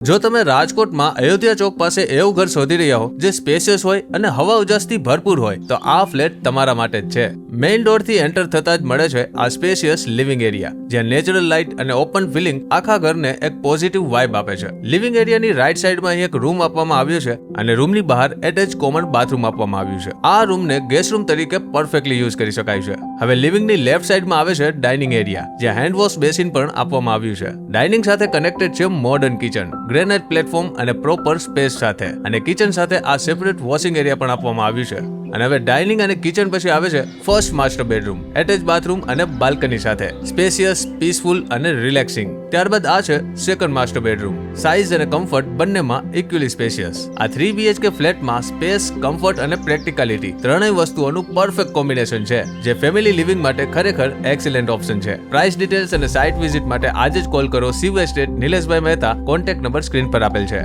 જો તમે રાજકોટમાં અયોધ્યા ચોક પાસે એવું ઘર શોધી રહ્યા હો જે સ્પેશિયસ હોય અને હવા ઉજાસથી ભરપૂર હોય તો આ ફ્લેટ તમારા માટે જ છે. મેઇન ડોરથી એન્ટર થતા જ મળે છે આ સ્પેશિયસ લિવિંગ એરિયા, જ્યાં નેચરલ લાઇટ અને ઓપન ફિલિંગ આખા ઘરને એક પોઝિટિવ વાઇબ આપે છે. લિવિંગ એરિયાની રાઇટ સાઈડમાં અહીં એક રૂમ આપવામાં આવ્યો છે અને રૂમની બહાર એટેચ કોમન બાથરૂમ આપવામાં આવ્યું છે. આ રૂમને ગેસ્ટ રૂમ તરીકે પરફેક્ટલી યુઝ કરી શકાય છે. હવે લિવિંગની લેફ્ટ સાઈડમાં આવે છે ડાઇનિંગ એરિયા, જ્યાં હેન્ડ વોશ બેસિન પણ આપવામાં આવ્યું છે. ડાઇનિંગ સાથે કનેક્ટેડ છે મોડર્ન કિચન, ગ્રેનાઇટ પ્લેટફોર્મ અને પ્રોપર સ્પેસ સાથે, અને કિચન સાથે આ સેપરેટ વોશિંગ એરિયા પણ આપવામાં આવ્યું છે. અને હવે ડાઇનિંગ અને કિચન પછી આવે છે first master bedroom, attach bathroom અને બાલ્કની સાથે, સ્પેશિયસ, પીસફુલ અને રિલેક્સિંગ. ત્યારબાદ આ છે સેકન્ડ માસ્ટર બેડરૂમ, સાઇઝ અને કમ્ફર્ટ બંનેમાં ઇક્વલી સ્પેશિયસ. આ 3 BHK ફ્લેટમાં સ્પેસ, કમ્ફર્ટ અને પ્રેક્ટિકાલિટી ત્રણેય વસ્તુઓનું પરફેક્ટ કોમ્બિનેશન છે, જે ફેમિલી લિવિંગ માટે ખરેખર એક્સિલન્ટ ઓપ્શન છે. પ્રાઇસ ડિટેલ્સ અને સાઇટ વિઝિટ માટે આજે જ કોલ કરો શિવ એસ્ટેટ, નિલેશભાઈ મહેતા. કોન્ટેક્ટ નંબર સ્ક્રીન પર આપેલ છે.